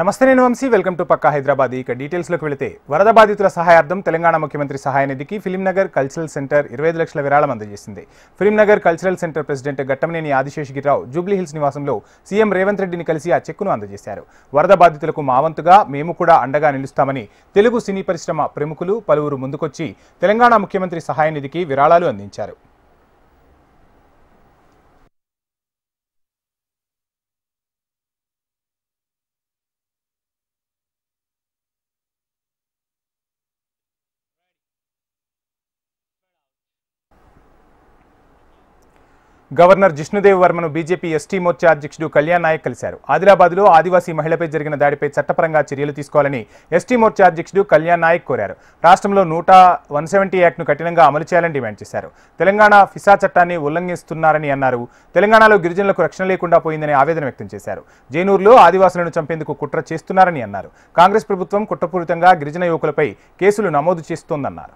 నమస్తే నేను Vamsi welcome to పక్కా హైదరాబాద్. ఇక డీటెయిల్స్లోకి వెళితే వరద బాధితుల సహాయార్థం తెలంగాణ ముఖ్యమంత్రి సహాయ నిధికి ఫిలింనగర్ కల్చరల్ సెంటర్ 25 లక్షల విరాళం అందజేసింది. Filmnagar cultural centre president Ghattamaneni Adiseshagirirao Jubilee Hills నివాసంలో సీఎం రేవంత్ రెడ్డిని కలిసి ఆ చెక్కును అందజేశారు. వరద బాధితులకు మా వంతుగా మేము కూడా అండగా నిలుస్తామని తెలుగు సినీ పరిశ్రమ ప్రముఖులు పలువురు ముందుకొచ్చి తెలంగాణ ముఖ్యమంత్రి సహాయ నిధికి విరాళాలు అందించారు. గవర్నర్ జిష్ణుదేవ్ వర్మను బీజేపీ ఎస్టీ మోర్చా అధ్యక్షుడు కళ్యాణ్ నాయక్ కలిశారు. ఆదిలాబాద్లో ఆదివాసీ మహిళపై జరిగిన దాడిపై చట్టపరంగా చర్యలు తీసుకోవాలని ఎస్టీ మోర్చా అధ్యక్షుడు కళ్యాణ్ నాయక్ కోరారు. రాష్ట్రంలో 170 యాక్ట్ను కఠినంగా అమలు చేయాలని డిమాండ్ చేశారు. తెలంగాణ ఫిసా చట్టాన్ని ఉల్లంఘిస్తున్నారని అన్నారు. తెలంగాణలో గిరిజనులకు రక్షణ లేకుండా పోయిందని ఆవేదన వ్యక్తం చేశారు. జైనూరులో ఆదివాసులను చంపేందుకు కుట్ర చేస్తున్నారని అన్నారు. కాంగ్రెస్ ప్రభుత్వం కుట్రపూరితంగా గిరిజన యువకులపై కేసులు నమోదు చేస్తోందన్నారు.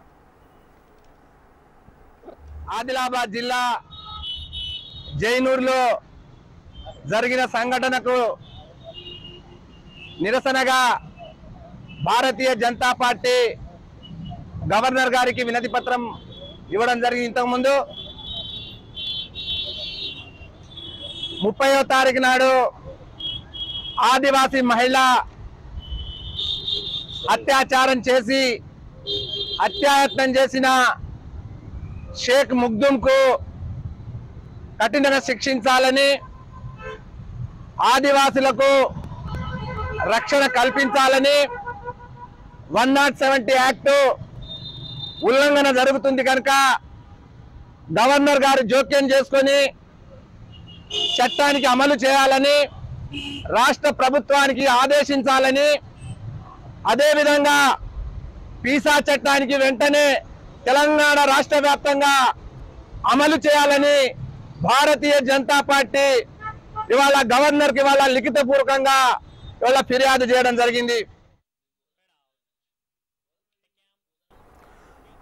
ఆదిలాబాద్ జిల్లా జైనూరులో జరిగిన సంఘటనకు నిరసనగా భారతీయ జనతా పార్టీ గవర్నర్ గారికి వినతి పత్రం ఇవ్వడం జరిగింది. ఇంతకుముందు 30వ తారీఖు నాడు ఆదివాసీ మహిళ అత్యాచారం చేసి హత్యాయత్నం చేసిన షేక్ ముగ్దుంకు కఠినంగా శిక్షించాలని, ఆదివాసులకు రక్షణ కల్పించాలని 170 యాక్ట్ ఉల్లంఘన జరుగుతుంది కనుక గవర్నర్ గారు జోక్యం చేసుకొని చట్టానికి అమలు చేయాలని రాష్ట్ర ప్రభుత్వానికి ఆదేశించాలని, అదేవిధంగా పీసా చట్టానికి వెంటనే తెలంగాణ రాష్ట్ర వ్యాప్తంగా అమలు చేయాలని భారతీయ జనతా పార్టీ ఇవాళ గవర్నర్కి ఇవాళ లిఖితపూర్వకంగా ఇవాళ ఫిర్యాదు చేయడం జరిగింది.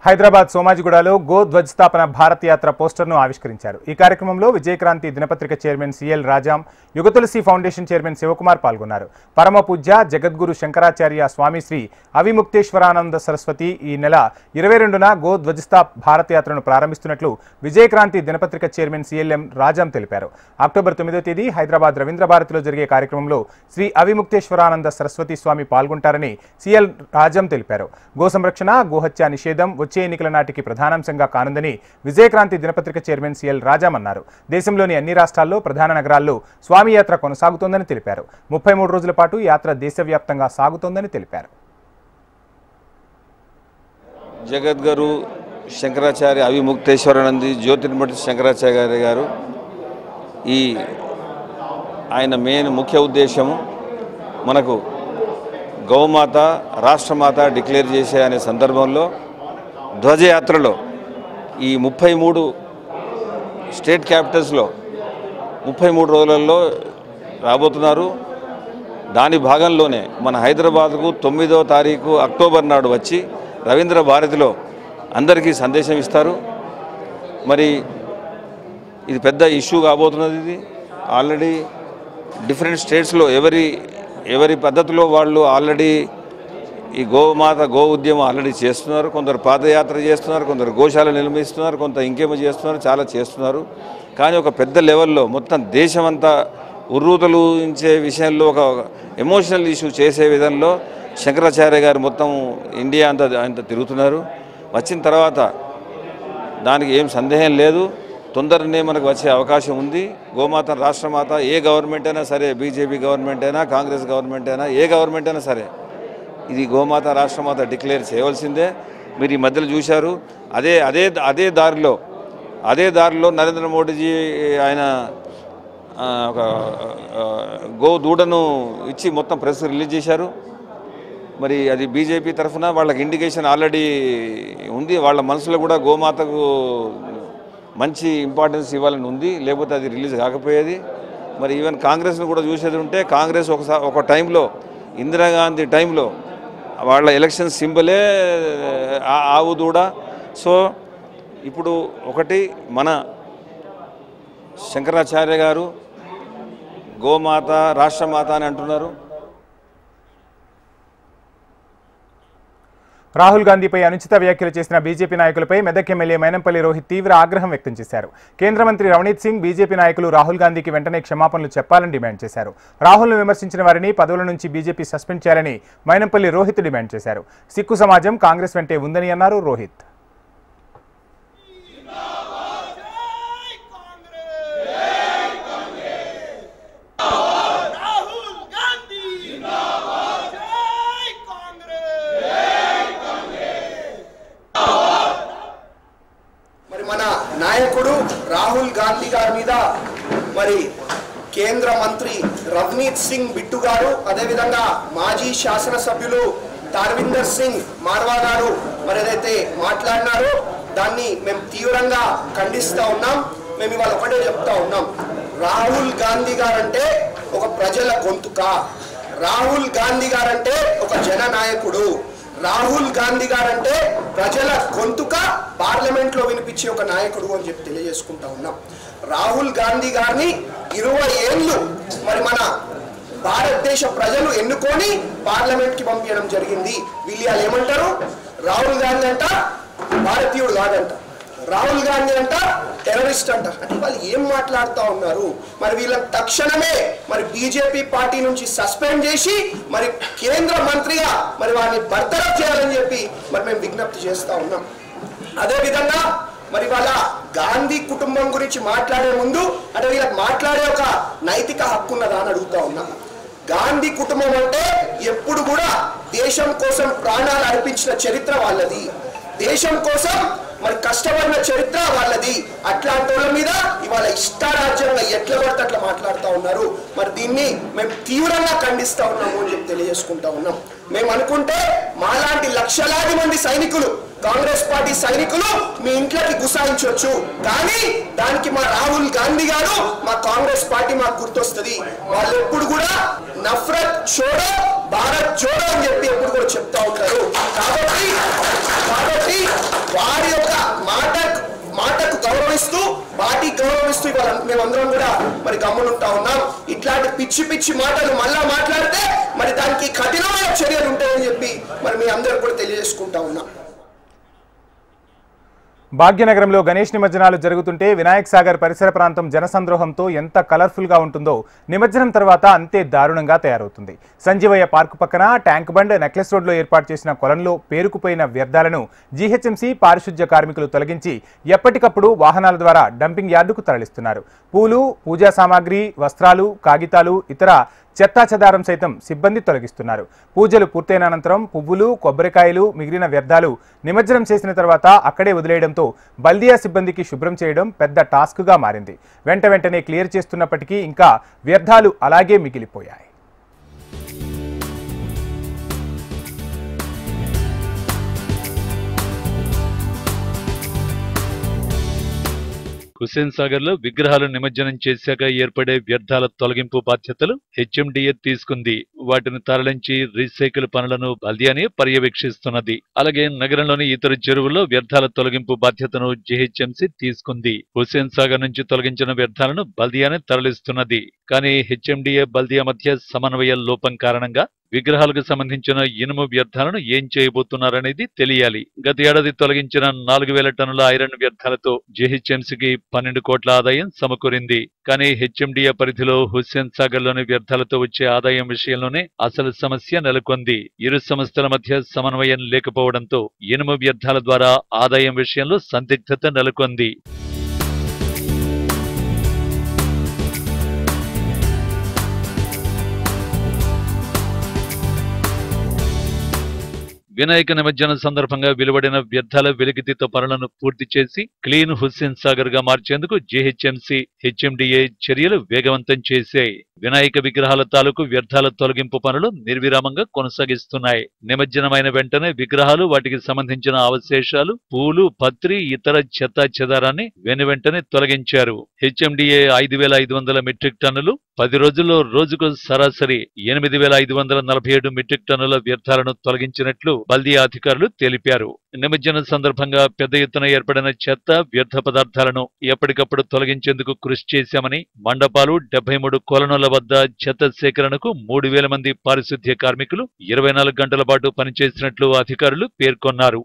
హైదరాబాద్ సోమాజిగూడలో గో ధ్వజస్థాపన భారత్ యాత్ర పోస్టర్ను ఆవిష్కరించారు. ఈ కార్యక్రమంలో విజయక్రాంతి దినపత్రిక chairman CL Rajam, Yugatulasi foundation chairman Shivakumar పాల్గొన్నారు. పరమ పూజ్య జగద్గురు శంకరాచార్య స్వామి శ్రీ అవిముక్తేశ్వరానంద సరస్వతి ఈ నెల 22న గో ధ్వజస్థాప భారత్ యాత్రను ప్రారంభిస్తున్నట్లు విజయక్రాంతి దినపత్రిక చైర్మన్ సిఎల్ఎం రాజాం తెలిపారు. అక్టోబర్ 9వ తేదీ హైదరాబాద్ రవీంద్ర భారతిలో జరిగే కార్యక్రమంలో శ్రీ అవిముక్తేశ్వరానంద సరస్వతి స్వామి పాల్గొంటారని సిఎల్ రాజాం తెలిపారు. గో సంరక్షణ, గోహత్య నిషేధం వచ్చే ఎన్నికల నాటికి ప్రధానాంశంగా కానుందని విజయక్రాంతి దినపత్రిక చైర్మన్ సిఎల్ రాజాం అన్నారు. దేశంలోని అన్ని రాష్ట్రాల్లో ప్రధాన నగరాల్లో స్వామి యాత్ర కొనసాగుతోందని తెలిపారు. 33 రోజుల పాటు యాత్ర దేశవ్యాప్తంగా సాగుతోందని తెలిపారు. జగద్గురు శంకరాచార్య అవిముక్తేశ్వరానంద జ్యోతిర్మఠ శంకరాచార్య గారు ఆయన మెయిన్ ముఖ్య ఉద్దేశము మనకు గౌమాత రాష్ట్రమాత డిక్లేర్ చేసే అనే సందర్భంలో ధ్వజయాత్రలో ఈ 33 స్టేట్ క్యాపిటల్స్లో 33 రోజులలో రాబోతున్నారు. దాని భాగంలోనే మన హైదరాబాద్కు 9వ తారీఖు అక్టోబర్ నాడు వచ్చి రవీంద్ర భారతిలో అందరికీ సందేశం ఇస్తారు. మరి ఇది పెద్ద ఇష్యూ కాబోతున్నది. ఇది ఆల్రెడీ డిఫరెంట్ స్టేట్స్లో ఎవరి పద్ధతిలో వాళ్ళు ఆల్రెడీ ఈ గోమాత గో ఉద్యమం ఆల్రెడీ చేస్తున్నారు. కొందరు పాదయాత్ర చేస్తున్నారు, కొందరు గోశాల నిర్మిస్తున్నారు, కొంత ఇంకేమో చేస్తున్నారు, చాలా చేస్తున్నారు. కానీ ఒక పెద్ద లెవెల్లో మొత్తం దేశమంతా ఉర్రూతలుంచే విషయంలో ఒక ఎమోషనల్ ఇష్యూ చేసే విధంలో శంకరాచార్య గారు మొత్తం ఇండియా అంతా తిరుగుతున్నారు. వచ్చిన తర్వాత దానికి ఏం సందేహం లేదు, తొందరనే మనకు వచ్చే అవకాశం ఉంది. గోమాత రాష్ట్రమాత ఏ గవర్నమెంట్ అయినా సరే, బీజేపీ గవర్నమెంట్ అయినా, కాంగ్రెస్ గవర్నమెంట్ అయినా, ఏ గవర్నమెంట్ అయినా సరే ఇది గోమాత రాష్ట్రమాత డిక్లేర్ చేయవలసిందే. మీరు ఈ మధ్యలో చూశారు. అదే దారిలో నరేంద్ర మోడీజీ ఆయన ఒక గో దూడను ఇచ్చి మొత్తం ప్రెస్ రిలీజ్ చేశారు. మరి అది బీజేపీ తరఫున వాళ్ళకి ఇండికేషన్ ఆల్రెడీ ఉంది. వాళ్ళ మనసులో కూడా గోమాతకు మంచి ఇంపార్టెన్స్ ఇవ్వాలని ఉంది, లేకపోతే అది రిలీజ్ కాకపోయేది. మరి ఈవెన్ కాంగ్రెస్ను కూడా చూసేది ఉంటే కాంగ్రెస్ ఒక టైంలో ఇందిరాగాంధీ టైంలో వాళ్ళ ఎలక్షన్ సింబలే ఆవు దూడ. సో ఇప్పుడు ఒకటి మన శంకరాచార్య గారు గోమాత రాష్ట్రమాత అని అంటున్నారు. రాహుల్ గాంధీపై అనుచిత వ్యాఖ్యలు చేసిన బీజేపీ నాయకులపై మెదక్ ఎమ్మెల్యే మైనంపల్లి రోహిత్ తీవ్ర ఆగ్రహం వ్యక్తం చేశారు. కేంద్ర మంత్రి రవనీత్ సింగ్ బీజేపీ నాయకులు రాహుల్ గాంధీకి వెంటనే క్షమాపణలు చెప్పాలని డిమాండ్ చేశారు. రాహుల్ను విమర్శించిన వారిని పదవుల నుంచి బీజేపీ సస్పెండ్ చేయాలని మైనంపల్లి రోహిత్ డిమాండ్ చేశారు. సిక్కు సమాజం కాంగ్రెస్ వెంటే ఉందని అన్నారు రోహిత్. నాయకుడు రాహుల్ గాంధీ గారి మీద మరి కేంద్ర మంత్రి రవనీత్ సింగ్ బిట్టు గారు, అదేవిధంగా మాజీ శాసనసభ్యులు తార్విందర్ సింగ్ మార్వా గారు మరి ఏదైతే మాట్లాడినారో దాన్ని మేము తీవ్రంగా ఖండిస్తూ ఉన్నాం. మేము ఇవాళ ఒకటే చెప్తా ఉన్నాం, రాహుల్ గాంధీ గారంటే ఒక ప్రజల గొంతుక, రాహుల్ గాంధీ గారంటే ఒక జననాయకుడు, రాహుల్ గాంధీ గారంటే ప్రజల గొంతుక, పార్లమెంట్ లో వినిపించే ఒక నాయకుడు అని చెప్పి తెలియజేసుకుంటా ఉన్నాం. రాహుల్ గాంధీ గారిని 20 ఏళ్ళు మరి మన భారతదేశ ప్రజలు ఎన్నుకొని పార్లమెంట్ కి పంపించడం జరిగింది. వీళ్ళు ఏమంటారు, రాహుల్ గాంధీ అంట భారతీయుడు కాదంట, రాహుల్ గాంధీ అంట టెర్రరిస్ట్ అంట. అంటే వాళ్ళు ఏం మాట్లాడుతూ ఉన్నారు? మరి వీళ్ళని తక్షణమే మరి బీజేపీ పార్టీ నుంచి సస్పెండ్ చేసి మరి కేంద్ర మంత్రిగా మరి వారిని బర్తరఫ్ చేయాలని చెప్పి మరి మేము విజ్ఞప్తి చేస్తూ ఉన్నాం. అదేవిధంగా మరి వాళ్ళ గాంధీ కుటుంబం గురించి మాట్లాడే ముందు అంటే వీళ్ళకి మాట్లాడే ఒక నైతిక హక్కు ఉన్నదా అని అడుగుతా ఉన్నాం. గాంధీ కుటుంబం అంటే ఎప్పుడు కూడా దేశం కోసం ప్రాణాలు అర్పించిన చరిత్ర వాళ్ళది, దేశం కోసం మరి కష్టపడిన చరిత్ర వాళ్ళది. అట్లాంటి వాళ్ళ మీద ఇవాళ ఇష్టారాజ్యంగా ఎట్లా పడితే అట్లా మాట్లాడుతూ ఉన్నారు. మరి దీన్ని మేము తీవ్రంగా ఖండిస్తూ ఉన్నాము అని చెప్పి తెలియజేసుకుంటా ఉన్నాం. మేము అనుకుంటే మాలాంటి లక్షలాది మంది సైనికులు, కాంగ్రెస్ పార్టీ సైనికులు మీ ఇంట్లోకి గుసాయించవచ్చు, కానీ దానికి మా రాహుల్ గాంధీ గారు, మా కాంగ్రెస్ పార్టీ మాకు గుర్తొస్తుంది. వాళ్ళు ఎప్పుడు కూడా నఫరత్ చోడో భారత్ జోడో అని చెప్పి ఎప్పుడు కూడా చెప్తా ఉంటారు. కాబట్టి వారి యొక్క మాటకు గౌరవిస్తూ, పార్టీ గౌరవిస్తూ ఇవాళ మేమందరం కూడా మరి గమ్మునుంటా ఉన్నాం. ఇట్లాంటి పిచ్చి పిచ్చి మాటలు మళ్ళా మాట్లాడితే మరి దానికి కఠినమైన చర్యలు ఉంటాయని చెప్పి మరి మీ అందరూ కూడా తెలియజేసుకుంటా ఉన్నాం. భాగ్యనగరంలో గణేష్ నిమజ్జనాలు జరుగుతుంటే వినాయక్ సాగర్ పరిసర ప్రాంతం జనసంద్రోహంతో ఎంత కలర్ఫుల్గా ఉంటుందో నిమజ్జనం తర్వాత అంతే దారుణంగా తయారవుతుంది. సంజీవయ్య పార్కు పక్కన ట్యాంక్ బండ్, నెక్లెస్ రోడ్లో ఏర్పాటు చేసిన కొలంలో పేరుకుపోయిన వ్యర్థాలను జీహెచ్ఎంసీ పారిశుధ్య కార్మికులు తొలగించి ఎప్పటికప్పుడు వాహనాల ద్వారా డంపింగ్ యార్డుకు తరలిస్తున్నారు. పూలు, పూజా సామాగ్రి, వస్త్రాలు, కాగితాలు, ఇతర చెత్తా చెదారం సైతం సిబ్బంది తొలగిస్తున్నారు. పూజలు పూర్తయిన అనంతరం పువ్వులు, కొబ్బరికాయలు, మిగిలిన వ్యర్థాలు నిమజ్జనం చేసిన తర్వాత అక్కడే వదిలేయడంతో బల్దియా సిబ్బందికి శుభ్రం చేయడం పెద్ద టాస్క్గా మారింది. వెంటనే క్లియర్ చేస్తున్నప్పటికీ ఇంకా వ్యర్థాలు అలాగే మిగిలిపోయాయి. హుస్సేన్ సాగర్ లో విగ్రహాలు నిమజ్జనం చేశాక ఏర్పడే వ్యర్థాల తొలగింపు బాధ్యతలు హెచ్ఎండిఏ తీసుకుంది. వాటిని తరలించి రీసైకిల్ పనులను బల్దియానే పర్యవేక్షిస్తున్నది. అలాగే నగరంలోని ఇతర చెరువుల్లో వ్యర్థాల తొలగింపు బాధ్యతను జీహెచ్ఎంసీ తీసుకుంది. హుస్సేన్ సాగర్ నుంచి తొలగించిన వ్యర్థాలను బల్దియానే తరలిస్తున్నది. కానీ హెచ్ఎండిఏ బల్దియా మధ్య సమన్వయ లోపం కారణంగా విగ్రహాలకు సంబంధించిన ఇనుము వ్యర్థాలను ఏం చేయబోతున్నారనేది తెలియాలి. గత ఏడాది తొలగించిన 4000 టన్నుల ఐరన్ వ్యర్థాలతో జీహెచ్ఎంసీకి 12 కోట్ల ఆదాయం సమకూరింది. కానీ హెచ్ఎండిఏ పరిధిలో హుస్సేన్ సాగర్ లోని వ్యర్థాలతో వచ్చే ఆదాయం విషయంలోనే అసలు సమస్య నెలకొంది. ఇరు సంస్థల మధ్య సమన్వయం లేకపోవడంతో ఇనుము వ్యర్థాల ద్వారా ఆదాయం విషయంలో సందిగ్ధత నెలకొంది. వినాయక నిమజ్జనం సందర్భంగా వెలువడిన వ్యర్థాల వెలికితీత పనులను పూర్తి చేసి క్లీన్ హుస్సేన్ సాగర్ గా మార్చేందుకు జీహెచ్ఎంసీ, హెచ్ఎండిఏ చర్యలు వేగవంతం చేశాయి. వినాయక విగ్రహాల తాలూకు వ్యర్థాల తొలగింపు పనులు నిర్విరామంగా కొనసాగిస్తున్నాయి. నిమజ్జనమైన వెంటనే విగ్రహాలు, వాటికి సంబంధించిన అవశేషాలు, పూలు, పత్రి, ఇతర చెత్తా చెదారాన్ని వెనువెంటనే తొలగించారు. హెచ్ఎండిఏ 5500 మెట్రిక్ టన్నులు, 10 రోజుల్లో రోజుకు సరాసరి 8,547 మెట్రిక్ టన్నుల వ్యర్థాలను తొలగించినట్లు బల్దియా అధికారులు తెలిపారు. నిమజ్జనం సందర్భంగా పెద్ద ఎత్తున ఏర్పడిన చెత్త, వ్యర్థ పదార్థాలను ఎప్పటికప్పుడు తొలగించేందుకు కృషి చేశామని, మండపాలు, 73 కొలనుల వద్ద చెత్త సేకరణకు 3,000 మంది పారిశుద్ధ్య కార్మికులు 24 గంటల పాటు పనిచేసినట్లు అధికారులు పేర్కొన్నారు.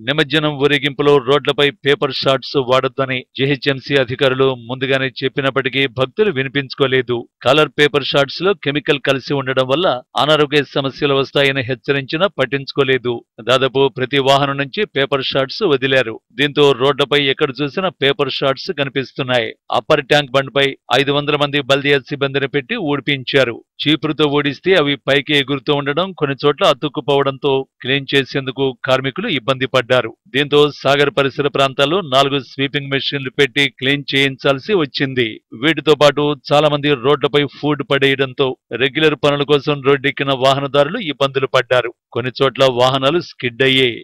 నిమజ్జనం ఊరేగింపులో రోడ్లపై పేపర్ షాట్స్ వాడొద్దని జీహెచ్ఎంసీ అధికారులు ముందుగానే చెప్పినప్పటికీ భక్తులు వినిపించుకోలేదు. కలర్ పేపర్ షాట్స్ లో కెమికల్ కలిసి ఉండడం వల్ల అనారోగ్య సమస్యలు వస్తాయని హెచ్చరించినా పట్టించుకోలేదు. దాదాపు ప్రతి వాహనం నుంచి పేపర్ షాట్స్ వదిలారు. దీంతో రోడ్లపై ఎక్కడ చూసినా పేపర్ షాట్స్ కనిపిస్తున్నాయి. అప్పర్ ట్యాంక్ బండ్పై 500 మంది బల్దియా సిబ్బందిని పెట్టి ఊడిపించారు. చీపురుతో ఊడిస్తే అవి పైకి ఎగురుతూ ఉండడం, కొన్ని చోట్ల అతుక్కుపోవడంతో క్లీన్ చేసేందుకు కార్మికులు ఇబ్బంది పడ్డారు. దీంతో సాగర్ పరిసర ప్రాంతాల్లో 4 స్వీపింగ్ మెషిన్లు పెట్టి క్లీన్ చేయించాల్సి వచ్చింది. వీటితో పాటు చాలా మంది రోడ్లపై ఫుడ్ పడేయడంతో రెగ్యులర్ పనుల కోసం రోడ్డెక్కిన వాహనదారులు ఇబ్బందులు పడ్డారు. కొన్ని చోట్ల వాహనాలు స్కిడ్ అయ్యాయి.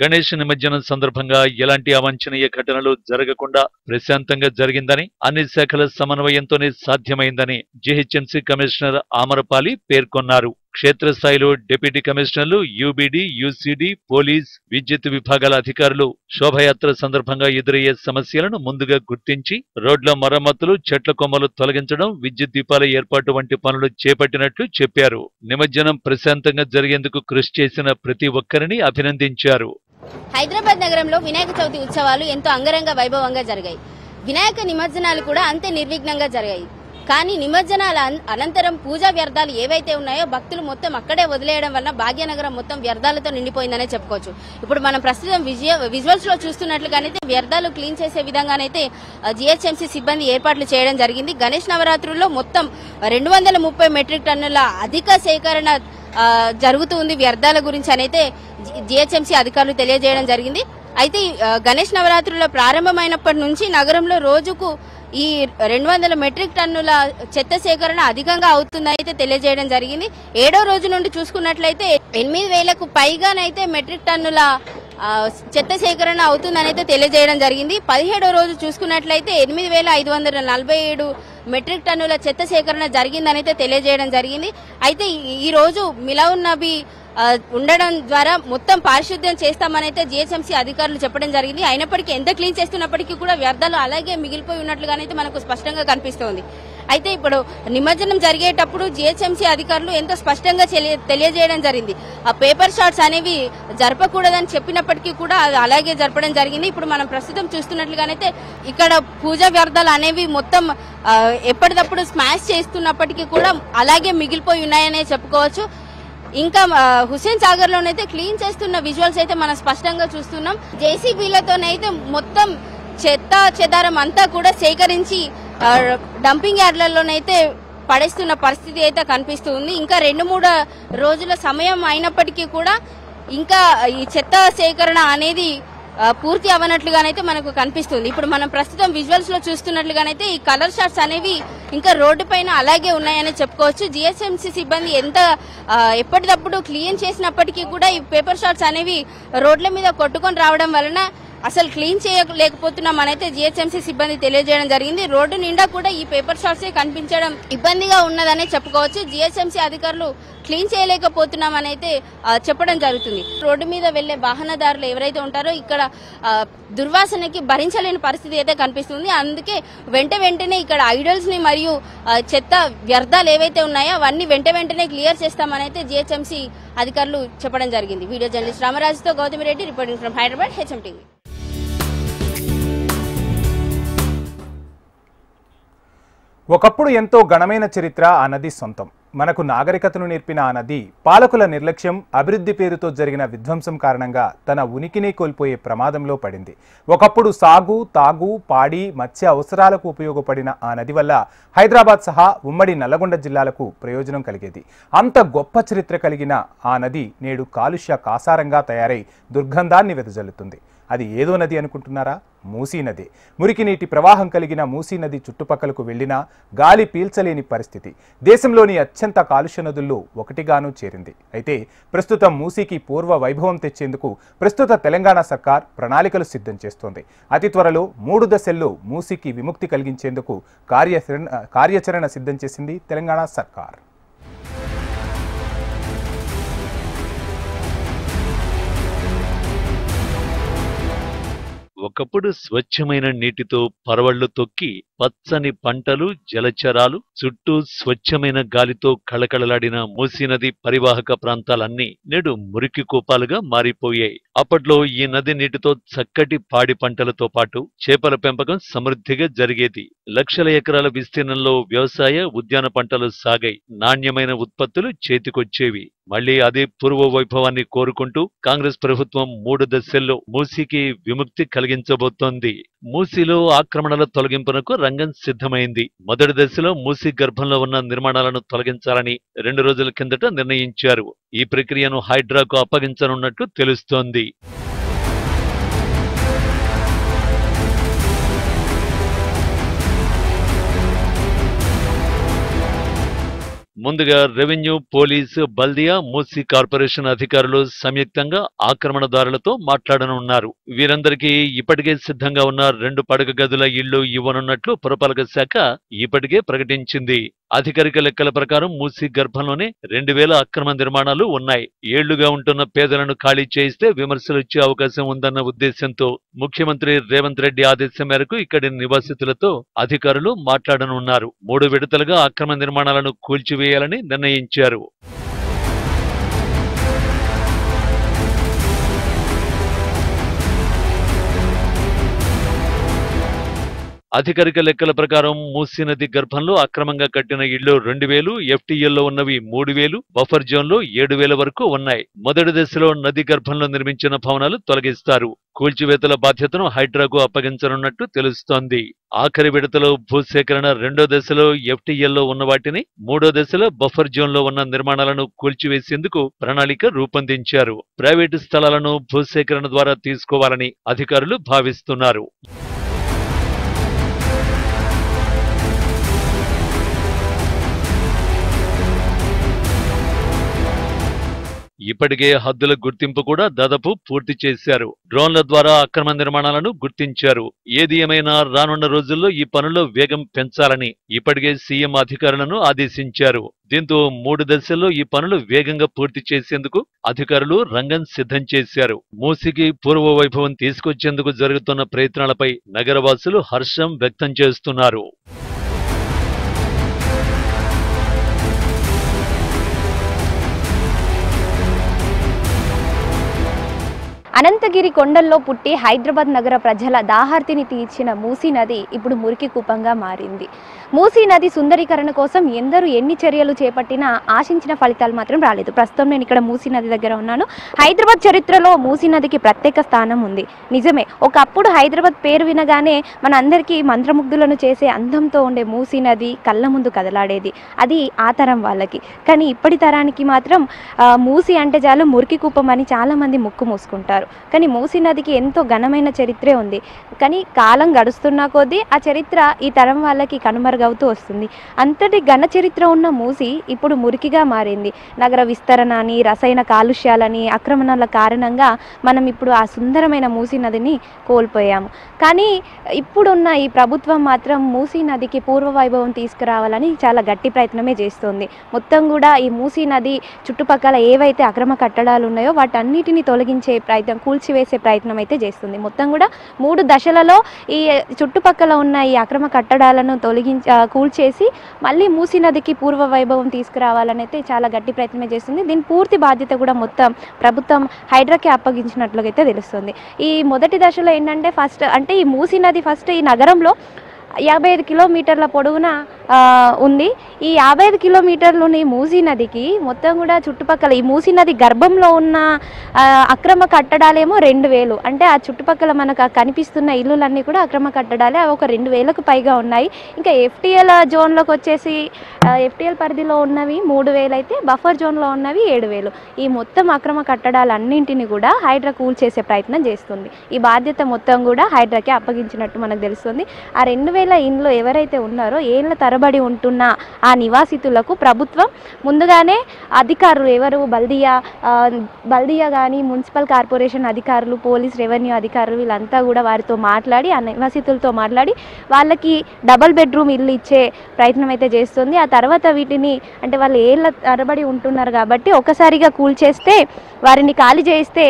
గణేష్ నిమజ్జనం సందర్భంగా ఎలాంటి అవాంఛనీయ ఘటనలు జరగకుండా ప్రశాంతంగా జరిగిందని, అన్ని శాఖల సమన్వయంతోనే సాధ్యమైందని జీహెచ్ఎంసీ కమిషనర్ ఆమరపాలి పేర్కొన్నారు. క్షేత్రస్థాయిలో డిప్యూటీ కమిషనర్లు, యూబీడీ, యూసీడీ, పోలీస్, విద్యుత్ విభాగాల అధికారులు శోభయాత్ర సందర్భంగా ఎదురయ్యే సమస్యలను ముందుగా గుర్తించి రోడ్ల మరమ్మతులు, చెట్ల కొమ్మలు తొలగించడం, విద్యుత్ దీపాల ఏర్పాటు వంటి పనులు చేపట్టినట్లు చెప్పారు. నిమజ్జనం ప్రశాంతంగా జరిగేందుకు కృషి చేసిన ప్రతి ఒక్కరిని అభినందించారు. హైదరాబాద్ నగరంలో వినాయక చవితి ఉత్సవాలు ఎంతో అంగరంగ వైభవంగా జరిగాయి. వినాయక నిమజ్జనాలు కూడా అంతే నిర్విఘ్నంగా జరిగాయి. కానీ నిమజ్జనాల అనంతరం పూజా వ్యర్థాలు ఏవైతే ఉన్నాయో భక్తులు మొత్తం అక్కడే వదిలేయడం వల్ల భాగ్యనగరం మొత్తం వ్యర్థాలతో నిండిపోయిందనే చెప్పుకోవచ్చు. ఇప్పుడు మనం ప్రస్తుతం విజువల్స్ లో చూస్తున్నట్లుగానైతే వ్యర్థాలు క్లీన్ చేసే విధంగానైతే జీహెచ్ఎంసీ సిబ్బంది ఏర్పాట్లు చేయడం జరిగింది. గణేష్ నవరాత్రుల్లో మొత్తం 230 మెట్రిక్ టన్నుల అధిక సేకరణ జరుగుతుంది వ్యర్థాల గురించి అనైతే జీహెచ్ఎంసీ అధికారులు తెలియజేయడం జరిగింది. అయితే గణేష్ నవరాత్రుల ప్రారంభమైనప్పటి నుంచి నగరంలో రోజుకు ఈ 200 మెట్రిక్ టన్నుల చెత్త సేకరణ అధికంగా అవుతుందైతే తెలియజేయడం జరిగింది. 7వ రోజు నుండి చూసుకున్నట్లయితే 8,000కు పైగానైతే మెట్రిక్ టన్నుల చెత్త సేకరణ అవుతుందనైతే తెలియజేయడం జరిగింది. 17వ రోజు చూసుకున్నట్లయితే 8,547 మెట్రిక్ టన్నుల చెత్త సేకరణ జరిగిందనైతే తెలియజేయడం జరిగింది. అయితే ఈ రోజు మిలాద్ నబీ ఉండడం ద్వారా మొత్తం పారిశుద్ధ్యం చేస్తామనైతే జీహెచ్ఎంసీ అధికారులు చెప్పడం జరిగింది. అయినప్పటికీ ఎంత క్లీన్ చేస్తున్నప్పటికీ కూడా వ్యర్థాలు అలాగే మిగిలిపోయి ఉన్నట్లుగానైతే మనకు స్పష్టంగా కనిపిస్తోంది. అయితే ఇప్పుడు నిమజ్జనం జరిగేటప్పుడు జీహెచ్ఎంసీ అధికారులు ఎంతో స్పష్టంగా తెలియజేయడం జరిగింది. ఆ పేపర్ షాట్స్ అనేవి జరపకూడదని చెప్పినప్పటికీ కూడా అది అలాగే జరపడం జరిగింది. ఇప్పుడు మనం ప్రస్తుతం చూస్తున్నట్లుగానైతే ఇక్కడ పూజా వ్యర్థాలు అనేవి మొత్తం ఎప్పటికప్పుడు స్మాష్ చేస్తున్నప్పటికీ కూడా అలాగే మిగిలిపోయి ఉన్నాయనే చెప్పుకోవచ్చు. ఇంకా హుస్సేన్ సాగర్ లోనైతే క్లీన్ చేస్తున్న విజువల్స్ అయితే మనం స్పష్టంగా చూస్తున్నాం. జేసీబీలతోనైతే మొత్తం చెత్త చెదారం అంతా కూడా సేకరించి డంపింగ్ యార్డ్లలోనైతే పడేస్తున్న పరిస్థితి అయితే కనిపిస్తుంది. ఇంకా 2-3 రోజుల సమయం అయినప్పటికీ కూడా ఇంకా ఈ చెత్త సేకరణ అనేది పూర్తి అవనట్లుగానైతే మనకు కనిపిస్తుంది. ఇప్పుడు మనం ప్రస్తుతం విజువల్స్ లో చూస్తున్నట్లుగానైతే ఈ కలర్ షాట్స్ అనేవి ఇంకా రోడ్డు పైన అలాగే ఉన్నాయని చెప్పుకోవచ్చు. జీహెచ్ఎంసీ సిబ్బంది ఎంత ఎప్పటికప్పుడు క్లీన్ చేసినప్పటికీ కూడా ఈ పేపర్ షాట్స్ అనేవి రోడ్ల మీద కొట్టుకొని రావడం వలన అసలు క్లీన్ చేయలేకపోతున్నాం అనైతే జీహెచ్ఎంసీ సిబ్బంది తెలియజేయడం జరిగింది. రోడ్డు నిండా కూడా ఈ పేపర్ షాట్సే కనిపించడం ఇబ్బందిగా ఉన్నదనే చెప్పుకోవచ్చు. జీహెచ్ఎంసీ అధికారులు క్లీన్ చేయలేకపోతున్నాం అనైతే చెప్పడం జరుగుతుంది. రోడ్డు మీద వెళ్లే వాహనదారులు ఎవరైతే ఉంటారో ఇక్కడ దుర్వాసనకి భరించలేని పరిస్థితి అయితే కనిపిస్తుంది. అందుకే వెంటనే ఇక్కడ ఐడల్స్ ని మరియు చెత్త వ్యర్థాలు ఏవైతే ఉన్నాయో అవన్నీ వెంటనే క్లియర్ చేస్తామనైతే జీహెచ్ఎంసీ అధికారులు చెప్పడం జరిగింది. వీడియో జర్నలిస్ట్ రామరాజుతో Gautami Reddy reporting from Hyderabad, HM TV. ఒకప్పుడు ఎంతో ఘనమైన చరిత్ర ఆ నది సొంతం. మనకు నాగరికతను నేర్పిన ఆ నది పాలకుల నిర్లక్ష్యం, అభివృద్ధి పేరుతో జరిగిన విధ్వంసం కారణంగా తన ఉనికిని కోల్పోయే ప్రమాదంలో పడింది. ఒకప్పుడు సాగు, తాగు, పాడి, మత్స్య అవసరాలకు ఉపయోగపడిన ఆ నది వల్ల హైదరాబాద్ సహా ఉమ్మడి నల్లగొండ జిల్లాలకు ప్రయోజనం కలిగేది. అంత గొప్ప చరిత్ర కలిగిన ఆ నది నేడు కాలుష్య కాసారంగా తయారై దుర్గంధాన్ని వెదజల్లుతుంది. అది ఏదో నది అనుకుంటున్నారా? మూసీ నది. మురికి నీటి ప్రవాహం కలిగిన మూసీ నది చుట్టుపక్కలకు వెళ్లినా గాలి పీల్చలేని పరిస్థితి. దేశంలోని అత్యంత కాలుష్య నదుల్లో ఒకటిగానూ చేరింది. అయితే ప్రస్తుతం మూసీకి పూర్వ వైభవం తెచ్చేందుకు ప్రస్తుత తెలంగాణ సర్కార్ ప్రణాళికలు సిద్ధం చేస్తోంది. అతి త్వరలో 3 దశల్లో మూసీకి విముక్తి కలిగించేందుకు కార్యాచరణ సిద్ధం చేసింది తెలంగాణ సర్కార్. ఒకప్పుడు స్వచ్ఛమైన నీటితో పరవళ్లు తొక్కి పచ్చని పంటలు, జలచరాలు, చుట్టూ స్వచ్ఛమైన గాలితో కళకళలాడిన మూసీ నది పరివాహక ప్రాంతాలన్నీ నేడు మురికి కూపాలుగా మారిపోయాయి. అప్పట్లో ఈ నది నీటితో చక్కటి పాడి పంటలతో పాటు చేపల పెంపకం సమృద్ధిగా జరిగేది. లక్షల ఎకరాల విస్తీర్ణంలో వ్యవసాయ, ఉద్యాన పంటలు సాగాయి. నాణ్యమైన ఉత్పత్తులు చేతికొచ్చేవి. మళ్లీ అదే పూర్వ వైభవాన్ని కోరుకుంటూ కాంగ్రెస్ ప్రభుత్వం 3 దశల్లో మూసీకి విముక్తి కలిగించబోతోంది. మూసీలో ఆక్రమణల తొలగింపునకు రంగం సిద్ధమైంది. మొదటి దశలో మూసీ గర్భంలో ఉన్న నిర్మాణాలను తొలగించాలని 2 రోజుల కిందట నిర్ణయించారు. ఈ ప్రక్రియను హైడ్రాకు అప్పగించనున్నట్టు తెలుస్తోంది. ముందుగా రెవెన్యూ, పోలీసు, బల్దియా, మూసీ కార్పొరేషన్ అధికారులు సంయుక్తంగా ఆక్రమణదారులతో మాట్లాడనున్నారు. వీరందరికీ ఇప్పటికే సిద్ధంగా ఉన్న 2 పడక గదుల ఇళ్లు ఇవ్వనున్నట్లు పురపాలక శాఖ ఇప్పటికే ప్రకటించింది. అధికారిక లెక్కల ప్రకారం మూసీ గర్భంలోనే 2000 అక్రమ నిర్మాణాలు ఉన్నాయి. ఏళ్లుగా ఉంటున్న పేదలను ఖాళీ చేయిస్తే విమర్శలు వచ్చే అవకాశం ఉందన్న ఉద్దేశంతో ముఖ్యమంత్రి రేవంత్ రెడ్డి ఆదేశం మేరకు ఇక్కడి నివాసితులతో అధికారులు మాట్లాడనున్నారు. 3 విడతలుగా అక్రమ నిర్మాణాలను కూల్చివేయాలని నిర్ణయించారు. అధికారిక లెక్కల ప్రకారం మూసీ నది గర్భంలో అక్రమంగా కట్టిన ఇళ్లు 2000, ఎఫ్టీఎల్లో ఉన్నవి 3000, బఫర్ జోన్లో 7000 వరకు ఉన్నాయి. మొదటి దశలో నది గర్భంలో నిర్మించిన భవనాలు తొలగిస్తారు. కూల్చివేతల బాధ్యతను హైడ్రాకు అప్పగించనున్నట్టు తెలుస్తోంది. ఆఖరి విడతలో భూసేకరణ, 2వ దశలో ఎఫ్టీఎల్లో ఉన్న వాటిని, 3వ దశలో బఫర్ జోన్లో ఉన్న నిర్మాణాలను కూల్చివేసేందుకు ప్రణాళిక రూపొందించారు. ప్రైవేటు స్థలాలను భూసేకరణ ద్వారా తీసుకోవాలని అధికారులు భావిస్తున్నారు. ఇప్పటికే హద్దుల గుర్తింపు కూడా దాదాపు పూర్తి చేశారు. డ్రోన్ల ద్వారా అక్రమ నిర్మాణాలను గుర్తించారు. ఏది ఏమైనా రానున్న రోజుల్లో ఈ పనుల్లో వేగం పెంచాలని ఇప్పటికే సీఎం అధికారులను ఆదేశించారు. దీంతో 3 దశల్లో ఈ పనులు వేగంగా పూర్తి చేసేందుకు అధికారులు రంగం సిద్ధం చేశారు. మూసీకి పూర్వ వైభవం తీసుకొచ్చేందుకు జరుగుతున్న ప్రయత్నాలపై నగరవాసులు హర్షం వ్యక్తం చేస్తున్నారు. అనంతగిరి కొండల్లో పుట్టి హైదరాబాద్ నగర ప్రజల దాహార్తిని తీర్చిన మూసీ నది ఇప్పుడు మురికి కూపంగా మారింది. మూసీ నది సుందరీకరణ కోసం ఎందరూ ఎన్ని చర్యలు చేపట్టినా ఆశించిన ఫలితాలు మాత్రం రాలేదు. ప్రస్తుతం నేను ఇక్కడ మూసీ నది దగ్గర ఉన్నాను. హైదరాబాద్ చరిత్రలో మూసీ నదికి ప్రత్యేక స్థానం ఉంది. నిజమే, ఒకప్పుడు హైదరాబాద్ పేరు వినగానే మన అందరికీ మంత్రముగ్ధులను చేసే అందంతో ఉండే మూసీ నది కళ్ళ ముందు కదలాడేది. అది ఆ తరం వాళ్ళకి. కానీ ఇప్పటి తరానికి మాత్రం మూసీ అంటే చాలు మురికి కూపం అని చాలామంది ముక్కు మూసుకుంటారు. కానీ మూసీ నదికి ఎంతో ఘనమైన చరిత్రే ఉంది. కానీ కాలం గడుస్తున్న కొద్దీ ఆ చరిత్ర ఈ తరం వాళ్ళకి కనుమరుగవుతూ వస్తుంది. అంతటి ఘన చరిత్ర ఉన్న మూసీ ఇప్పుడు మురికిగా మారింది. నగర విస్తరణ అని, రసాయన కాలుష్యాలని, ఆక్రమణల కారణంగా మనం ఇప్పుడు ఆ సుందరమైన మూసీ నదిని కోల్పోయాము. కానీ ఇప్పుడున్న ఈ ప్రభుత్వం మాత్రం మూసీ నదికి పూర్వ వైభవం తీసుకురావాలని చాలా గట్టి ప్రయత్నమే చేస్తుంది. మొత్తం కూడా ఈ మూసీ నది చుట్టుపక్కల ఏవైతే అక్రమ కట్టడాలు ఉన్నాయో వాటన్నిటిని తొలగించే ప్రయత్నం, కూల్చివేసే ప్రయత్నం అయితే చేస్తుంది. మొత్తం కూడా 3 దశలలో ఈ చుట్టుపక్కల ఉన్న ఈ అక్రమ కట్టడాలను కూల్చేసి మళ్ళీ మూసీ నదికి పూర్వ వైభవం తీసుకురావాలని అయితే చాలా గట్టి ప్రయత్నమే చేస్తుంది. దీని పూర్తి బాధ్యత కూడా మొత్తం ప్రభుత్వం హైడ్రాకి అప్పగించినట్లుగా అయితే తెలుస్తుంది. ఈ మొదటి దశలో ఏంటంటే ఈ మూసీ నది ఈ నగరంలో 55 కిలోమీటర్ల పొడవున ఉంది. ఈ 55 కిలోమీటర్లోని మూసీ నదికి మొత్తం కూడా చుట్టుపక్కల ఈ మూసీ నది గర్భంలో ఉన్న అక్రమ కట్టడాలేమో 2000. అంటే ఆ చుట్టుపక్కల మనకు కనిపిస్తున్న ఇల్లులన్నీ కూడా అక్రమ కట్టడాలే. అవి ఒక 2000కు పైగా ఉన్నాయి. ఇంకా ఎఫ్టీఎల్ జోన్లోకి వచ్చేసి FTL పరిధిలో ఉన్నవి 3000 అయితే బఫర్ జోన్లో ఉన్నవి 7000. ఈ మొత్తం అక్రమ కట్టడాలన్నింటినీ కూడా హైడ్రా కూల్చేసే ప్రయత్నం చేస్తుంది. ఈ బాధ్యత మొత్తం కూడా హైడ్రాకి అప్పగించినట్టు మనకు తెలుస్తుంది. ఆ 2000 ఇండ్లు ఎవరైతే ఉన్నారో ఏళ్ల తరబడి ఉంటున్న ఆ నివాసితులకు ప్రభుత్వం ముందుగానే అధికారులు ఎవరు బల్దియా కానీ మున్సిపల్ కార్పొరేషన్ అధికారులు, పోలీస్, రెవెన్యూ అధికారులు వీళ్ళంతా కూడా వారితో మాట్లాడి ఆ నివాసితులతో మాట్లాడి వాళ్ళకి డబల్ బెడ్రూమ్ ఇల్లు ఇచ్చే ప్రయత్నం అయితే చేస్తుంది. ఆ తర్వాత వీటిని అంటే వాళ్ళు ఏళ్ళ తరబడి ఉంటున్నారు కాబట్టి ఒక్కసారిగా కూల్చేస్తే వారిని ఖాళీ చేస్తే